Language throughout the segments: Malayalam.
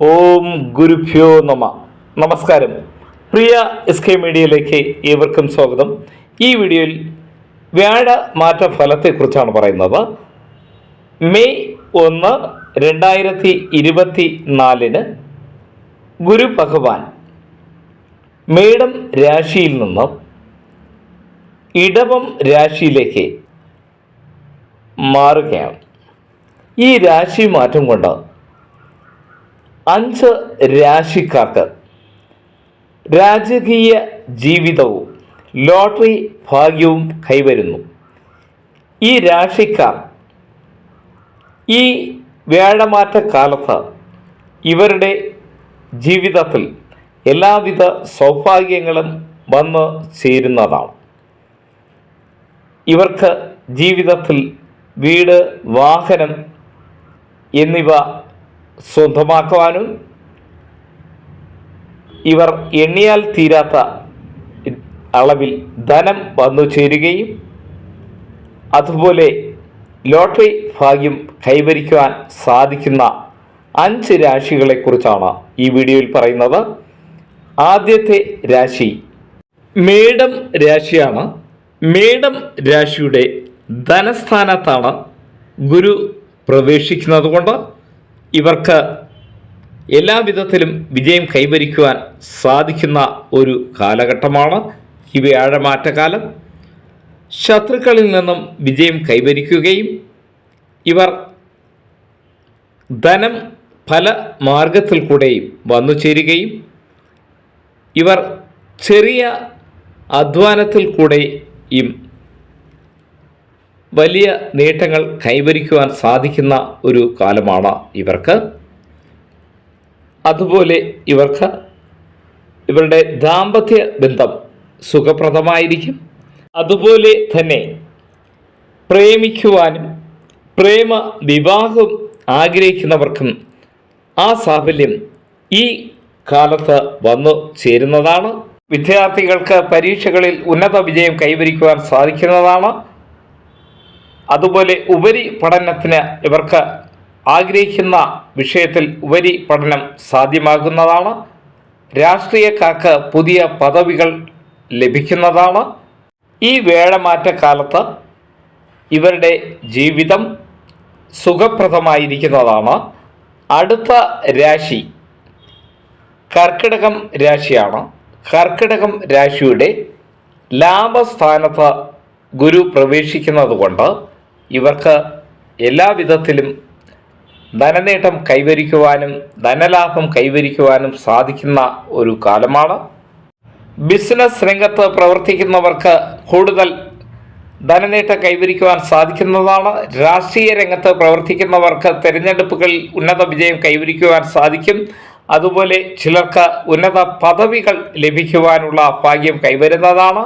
ഓം ഗുരുഭ്യോ നമ. നമസ്കാരം. പ്രിയ എസ് കെ മീഡിയയിലേക്ക് ഏവർക്കും സ്വാഗതം. ഈ വീഡിയോയിൽ വ്യാഴ മാറ്റ ഫലത്തെക്കുറിച്ചാണ് പറയുന്നത്. മെയ് 1, 2024 ഗുരു ഭഗവാൻ മേടം രാശിയിൽ നിന്ന് ഇടവം രാശിയിലേക്ക് മാറുകയാണ്. ഈ രാശി മാറ്റം കൊണ്ട് 5 രാശിക്കാർക്ക് രാജകീയ ജീവിതവും ലോട്ടറി ഭാഗ്യവും കൈവരുന്നു. ഈ രാശിക്കാർ ഈ വ്യാഴമാറ്റ കാലത്ത് ഇവരുടെ ജീവിതത്തിൽ എല്ലാവിധ സൗഭാഗ്യങ്ങളും വന്നു ചേരുന്നതാണ്. ഇവർക്ക് ജീവിതത്തിൽ വീട്, വാഹനം എന്നിവ സ്വന്തമാക്കുവാനും ഇവർ എണ്ണിയാൽ തീരാത്ത അളവിൽ ധനം വന്നു ചേരുകയും അതുപോലെ ലോട്ടറി ഭാഗ്യം കൈവരിക്കുവാൻ സാധിക്കുന്ന 5 രാശികളെക്കുറിച്ചാണ് ഈ വീഡിയോയിൽ പറയുന്നത്. ആദ്യത്തെ രാശി മേടം രാശിയാണ്. മേടം രാശിയുടെ ധനസ്ഥാനത്താണ് ഗുരു പ്രവേശിക്കുന്നത് കൊണ്ട് ഇവർക്ക് എല്ലാവിധത്തിലും വിജയം കൈവരിക്കുവാൻ സാധിക്കുന്ന ഒരു കാലഘട്ടമാണ് ഈ വ്യാഴമാറ്റക്കാലം. ശത്രുക്കളിൽ നിന്നും വിജയം കൈവരിക്കുകയും ഇവർ ധനം പല മാർഗത്തിൽ കൂടെയും വന്നു ചേരുകയും ഇവർ ചെറിയ അധ്വാനത്തിൽ കൂടെയും വലിയ നേട്ടങ്ങൾ കൈവരിക്കുവാൻ സാധിക്കുന്ന ഒരു കാലമാണ് ഇവർക്ക്. അതുപോലെ ഇവർക്ക് ഇവരുടെ ദാമ്പത്യ ബന്ധം സുഖപ്രദമായിരിക്കും. അതുപോലെ തന്നെ പ്രേമിക്കുവാനും പ്രേമ വിവാഹം ആഗ്രഹിക്കുന്നവർക്കും ആ സാഫല്യം ഈ കാലത്ത് വന്നു ചേരുന്നതാണ്. വിദ്യാർത്ഥികൾക്ക് പരീക്ഷകളിൽ ഉന്നത വിജയം കൈവരിക്കുവാൻ സാധിക്കുന്നതാണ്. അതുപോലെ ഉപരി പഠനത്തിന് ഇവർക്ക് ആഗ്രഹിക്കുന്ന വിഷയത്തിൽ ഉപരി പഠനം സാധ്യമാകുന്നതാണ്. രാഷ്ട്രീയക്കാർക്ക് പുതിയ പദവികൾ ലഭിക്കുന്നതാണ്. ഈ വ്യാഴമാറ്റക്കാലത്ത് ഇവരുടെ ജീവിതം സുഖപ്രദമായിരിക്കുന്നതാണ്. അടുത്ത രാശി കർക്കിടകം രാശിയാണ്. കർക്കിടകം രാശിയുടെ ലാഭസ്ഥാനത്ത് ഗുരു പ്രവേശിക്കുന്നത് കൊണ്ട് ഇവർക്ക് എല്ലാവിധത്തിലും ധനനേട്ടം കൈവരിക്കുവാനും ധനലാഭം കൈവരിക്കുവാനും സാധിക്കുന്ന ഒരു കാലമാണ്. ബിസിനസ് രംഗത്ത് പ്രവർത്തിക്കുന്നവർക്ക് കൂടുതൽ ധനനേട്ടം കൈവരിക്കുവാൻ സാധിക്കുന്നതാണ്. രാഷ്ട്രീയ രംഗത്ത് പ്രവർത്തിക്കുന്നവർക്ക് തിരഞ്ഞെടുപ്പുകളിൽ ഉന്നത വിജയം കൈവരിക്കുവാൻ സാധിക്കും. അതുപോലെ ചിലർക്ക് ഉന്നത പദവികൾ ലഭിക്കുവാനുള്ള ഭാഗ്യം കൈവരുന്നതാണ്.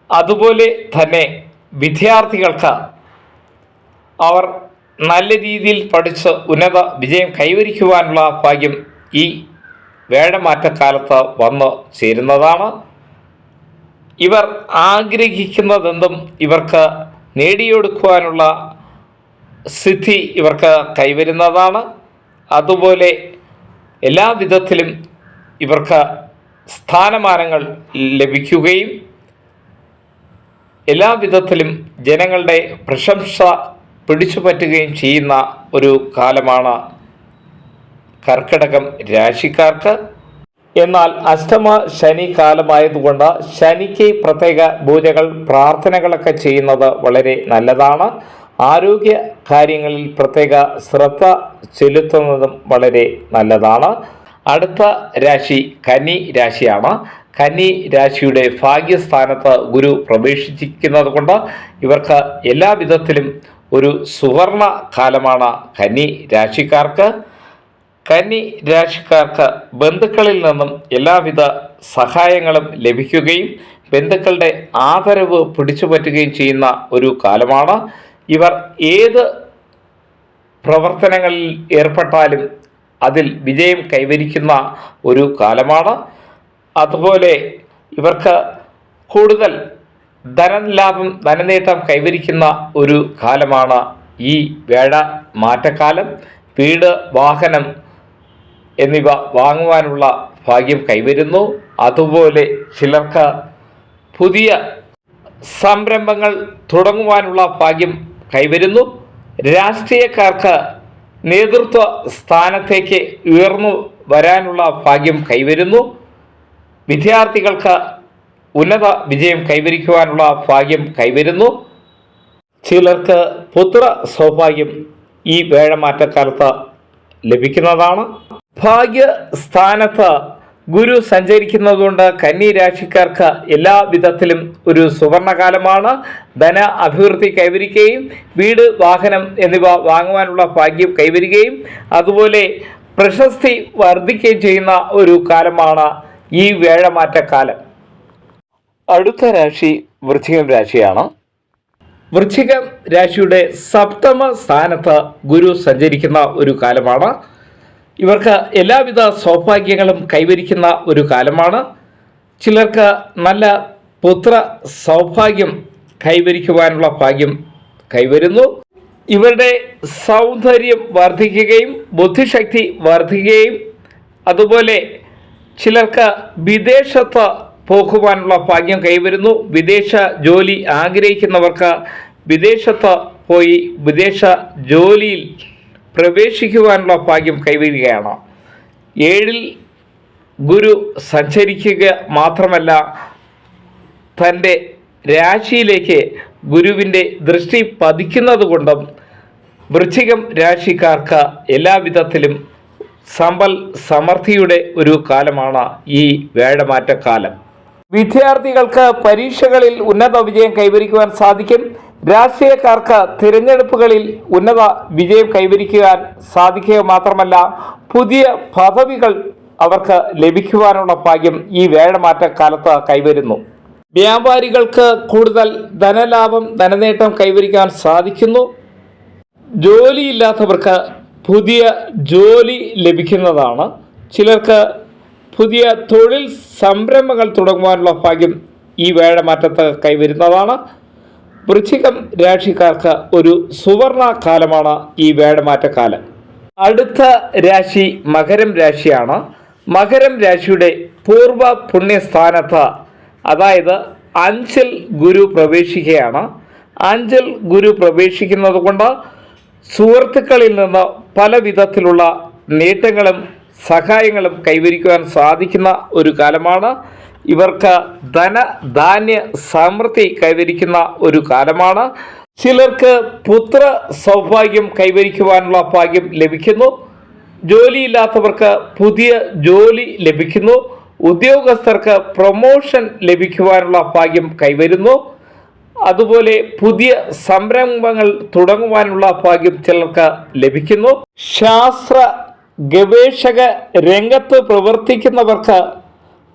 അതുപോലെ തന്നെ വിദ്യാർത്ഥികൾക്ക് അവർ നല്ല രീതിയിൽ പഠിച്ച് ഉന്നത വിജയം കൈവരിക്കുവാനുള്ള ഭാഗ്യം ഈ വ്യാഴമാറ്റക്കാലത്ത് വന്നു ചേരുന്നതാണ്. ഇവർ ആഗ്രഹിക്കുന്നതെന്തും ഇവർക്ക് നേടിയെടുക്കുവാനുള്ള സിദ്ധി ഇവർക്ക് കൈവരുന്നതാണ്. അതുപോലെ എല്ലാവിധത്തിലും ഇവർക്ക് സ്ഥാനമാനങ്ങൾ ലഭിക്കുകയും എല്ലാവിധത്തിലും ജനങ്ങളുടെ പ്രശംസ പിടിച്ചുപറ്റുകയും ചെയ്യുന്ന ഒരു കാലമാണ് കർക്കിടകം രാശിക്കാർക്ക്. എന്നാൽ അഷ്ടമ ശനി കാലമായതുകൊണ്ട് ശനിക്ക് പ്രത്യേക പൂജകൾ, പ്രാർത്ഥനകളൊക്കെ ചെയ്യുന്നത് വളരെ നല്ലതാണ്. ആരോഗ്യ കാര്യങ്ങളിൽ പ്രത്യേക ശ്രദ്ധ ചെലുത്തുന്നതും വളരെ നല്ലതാണ്. അടുത്ത രാശി കന്നി രാശിയാണ്. കന്നി രാശിയുടെ ഭാഗ്യസ്ഥാനത്ത് ഗുരു പ്രവേശിക്കുന്നത് കൊണ്ട് ഇവർക്ക് എല്ലാവിധത്തിലും ഒരു സുവർണ കാലമാണ് കന്നി രാശിക്കാർക്ക്. കന്നി രാശിക്കാർക്ക് ബന്ധുക്കളിൽ നിന്നും എല്ലാവിധ സഹായങ്ങളും ലഭിക്കുകയും ബന്ധുക്കളുടെ ആദരവ് പിടിച്ചുപറ്റുകയും ചെയ്യുന്ന ഒരു കാലമാണ്. ഇവർ ഏത് പ്രവർത്തനങ്ങളിൽ ഏർപ്പെട്ടാലും അതിൽ വിജയം കൈവരിക്കുന്ന ഒരു കാലമാണ്. അതുപോലെ ഇവർക്ക് കൂടുതൽ ധനലാഭം, ധനനേട്ടം കൈവരിക്കുന്ന ഒരു കാലമാണ് ഈ വ്യാഴ മാറ്റക്കാലം. വീട്, വാഹനം എന്നിവ വാങ്ങുവാനുള്ള ഭാഗ്യം കൈവരുന്നു. അതുപോലെ ചിലർക്ക് പുതിയ സംരംഭങ്ങൾ തുടങ്ങുവാനുള്ള ഭാഗ്യം കൈവരുന്നു. രാഷ്ട്രീയക്കാർക്ക് നേതൃത്വ സ്ഥാനത്തേക്ക് ഉയർന്നു വരാനുള്ള ഭാഗ്യം കൈവരുന്നു. വിദ്യാർത്ഥികൾക്ക് ഉന്നത വിജയം കൈവരിക്കുവാനുള്ള ഭാഗ്യം കൈവരുന്നു. ചിലർക്ക് പുത്ര സൗഭാഗ്യം ഈ വേഴമാറ്റക്കാലത്ത് ലഭിക്കുന്നതാണ്. ഭാഗ്യസ്ഥാനത്ത് ഗുരു സഞ്ചരിക്കുന്നതുകൊണ്ട് കന്നി രാശിക്കാർക്ക് എല്ലാ വിധത്തിലും ഒരു സുവർണകാലമാണ്. ധന അഭിവൃദ്ധി കൈവരിക്കുകയും വീട്, വാഹനം എന്നിവ വാങ്ങുവാനുള്ള ഭാഗ്യം കൈവരികയും അതുപോലെ പ്രശസ്തി വർദ്ധിക്കുകയും ചെയ്യുന്ന ഒരു കാലമാണ് ഈ വേഴമാറ്റക്കാലം. അടുത്ത രാശി വൃശ്ചികം രാശിയാണ്. വൃശ്ചികം രാശിയുടെ സപ്തമ സ്ഥാനത്ത് ഗുരു സഞ്ചരിക്കുന്ന ഒരു കാലമാണ്. ഇവർക്ക് എല്ലാവിധ സൗഭാഗ്യങ്ങളും കൈവരിക്കുന്ന ഒരു കാലമാണ്. ചിലർക്ക് നല്ല പുത്ര സൗഭാഗ്യം കൈവരിക്കുവാനുള്ള ഭാഗ്യം കൈവരുന്നു. ഇവരുടെ സൗന്ദര്യം വർദ്ധിക്കുകയും ബുദ്ധിശക്തി വർദ്ധിക്കുകയും അതുപോലെ ചിലർക്ക് വിദേശത്ത് പോകുവാനുള്ള ഭാഗ്യം കൈവരുന്നു. വിദേശ ജോലി ആഗ്രഹിക്കുന്നവർക്ക് വിദേശത്ത് പോയി വിദേശ ജോലിയിൽ പ്രവേശിക്കുവാനുള്ള ഭാഗ്യം കൈവരികയാണ്. 7-ൽ ഗുരു സഞ്ചരിക്കുക മാത്രമല്ല, തൻ്റെ രാശിയിലേക്ക് ഗുരുവിൻ്റെ ദൃഷ്ടി പതിക്കുന്നത് കൊണ്ടും വൃശ്ചികം രാശിക്കാർക്ക് എല്ലാവിധത്തിലും സമ്പൽ സമൃദ്ധിയുടെ ഒരു കാലമാണ് ഈ വേഴമാറ്റക്കാലം. വിദ്യാർത്ഥികൾക്ക് പരീക്ഷകളിൽ ഉന്നത വിജയം കൈവരിക്കുവാൻ സാധിക്കും. രാഷ്ട്രീയക്കാർക്ക് തിരഞ്ഞെടുപ്പുകളിൽ ഉന്നത വിജയം കൈവരിക്കുവാൻ സാധിക്കുക മാത്രമല്ല, പുതിയ പദവികൾ അവർക്ക് ലഭിക്കുവാനുള്ള ഭാഗ്യം ഈ വേഴമാറ്റക്കാലത്ത് കൈവരുന്നു. വ്യാപാരികൾക്ക് കൂടുതൽ ധനലാഭം, ധനനേട്ടം കൈവരിക്കാൻ സാധിക്കുന്നു. ജോലിയില്ലാത്തവർക്ക് പുതിയ ജോലി ലഭിക്കുന്നതാണ്. ചിലർക്ക് പുതിയ തൊഴിൽ സംരംഭങ്ങൾ തുടങ്ങുവാനുള്ള ഭാഗ്യം ഈ വേഴമാറ്റത്ത് കൈവരുന്നതാണ്. വൃശ്ചികം രാശിക്കാർക്ക് ഒരു സുവർണ കാലമാണ് ഈ വേഴമാറ്റക്കാലം. അടുത്ത രാശി മകരം രാശിയാണ്. മകരം രാശിയുടെ പൂർവ്വ പുണ്യസ്ഥാനത്ത്, അതായത് 5-ൽ ഗുരു പ്രവേശിക്കുകയാണ്. 5-ൽ ഗുരു പ്രവേശിക്കുന്നത് കൊണ്ട് സുഹൃത്തുക്കളിൽ നിന്ന് പല വിധത്തിലുള്ള നേട്ടങ്ങളും സഹായങ്ങളും കൈവരിക്കുവാൻ സാധിക്കുന്ന ഒരു കാലമാണ്. ഇവർക്ക് ധാന്യ സമൃദ്ധി കൈവരിക്കുന്ന ഒരു കാലമാണ്. ചിലർക്ക് പുത്ര സൗഭാഗ്യം കൈവരിക്കുവാനുള്ള ഭാഗ്യം ലഭിക്കുന്നു. ജോലിയില്ലാത്തവർക്ക് പുതിയ ജോലി ലഭിക്കുന്നു. ഉദ്യോഗസ്ഥർക്ക് പ്രൊമോഷൻ ലഭിക്കുവാനുള്ള ഭാഗ്യം കൈവരുന്നു. അതുപോലെ പുതിയ സംരംഭങ്ങൾ തുടങ്ങുവാനുള്ള ഭാഗ്യം ചിലർക്ക് ലഭിക്കുന്നു. ശാസ്ത്ര ഗവേഷക രംഗത്ത് പ്രവർത്തിക്കുന്നവർക്ക്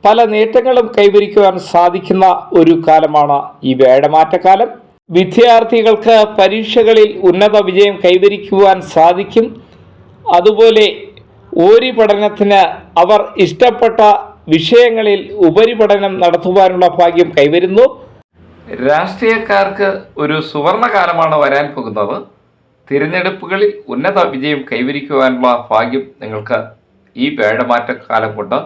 പല നേട്ടങ്ങളും കൈവരിക്കുവാൻ സാധിക്കുന്ന ഒരു കാലമാണ് ഈ വേഴമാറ്റക്കാലം. വിദ്യാർത്ഥികൾക്ക് പരീക്ഷകളിൽ ഉന്നത വിജയം കൈവരിക്കുവാൻ സാധിക്കും. അതുപോലെ ഉപരിപഠനത്തിന് അവർ ഇഷ്ടപ്പെട്ട വിഷയങ്ങളിൽ ഉപരിപഠനം നടത്തുവാനുള്ള ഭാഗ്യം കൈവരുന്നു. രാഷ്ട്രീയക്കാർക്ക് ഒരു സുവർണകാലമാണ് വരാൻ പോകുന്നത്. തിരഞ്ഞെടുപ്പുകളിൽ ഉന്നത വിജയം കൈവരിക്കുവാനുള്ള ഭാഗ്യം നിങ്ങൾക്ക് ഈ വേഴമാറ്റക്കാലം കൊണ്ട്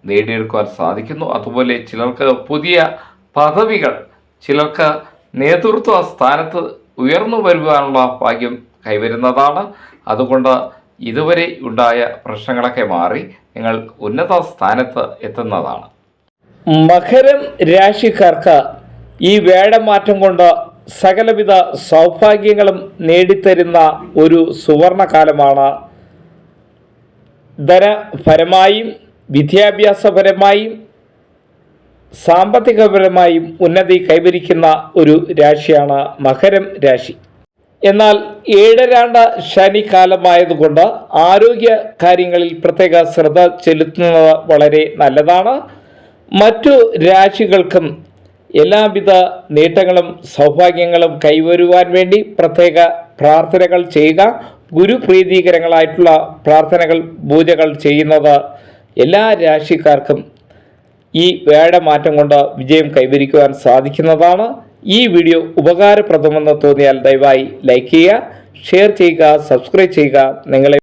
നേടിയെടുക്കുവാൻ സാധിക്കുന്നു. അതുപോലെ ചിലർക്ക് പുതിയ പദവികൾ, ചിലർക്ക് നേതൃത്വ സ്ഥാനത്ത് ഉയർന്നു വരുവാനുള്ള ഭാഗ്യം കൈവരുന്നതാണ്. അതുകൊണ്ട് ഇതുവരെ ഉണ്ടായ പ്രശ്നങ്ങളൊക്കെ മാറി നിങ്ങൾ ഉന്നത സ്ഥാനത്ത് എത്തുന്നതാണ്. മകരം രാശിക്കാർക്ക് ഈ വേഴമാറ്റം കൊണ്ട് സകലവിധ സൗഭാഗ്യങ്ങളും നേടിത്തരുന്ന ഒരു സുവർണകാലമാണ്. ധനപരമായും വിദ്യാഭ്യാസപരമായും സാമ്പത്തികപരമായും ഉന്നതി കൈവരിക്കുന്ന ഒരു രാശിയാണ് മകരം രാശി. എന്നാൽ 7-ാണ്ട ശനിക്കാലമായതുകൊണ്ട് ആരോഗ്യ കാര്യങ്ങളിൽ പ്രത്യേക ശ്രദ്ധ ചെലുത്തുന്നത് വളരെ നല്ലതാണ്. മറ്റു രാശികൾക്കും എല്ലാവിധ നേട്ടങ്ങളും സൗഭാഗ്യങ്ങളും കൈവരുവാൻ വേണ്ടി പ്രത്യേക പ്രാർത്ഥനകൾ ചെയ്യുക. ഗുരുപ്രീതികരങ്ങളായിട്ടുള്ള പ്രാർത്ഥനകൾ, പൂജകൾ ചെയ്യുന്നത് എല്ലാ രാശിക്കാർക്കും ഈ വേഴമാറ്റം കൊണ്ട് വിജയം കൈവരിക്കുവാൻ സാധിക്കുന്നതാണ്. ഈ വീഡിയോ ഉപകാരപ്രദമെന്ന് തോന്നിയാൽ ദയവായി ലൈക്ക് ചെയ്യുക, ഷെയർ ചെയ്യുക, സബ്സ്ക്രൈബ് ചെയ്യുക. നിങ്ങളെ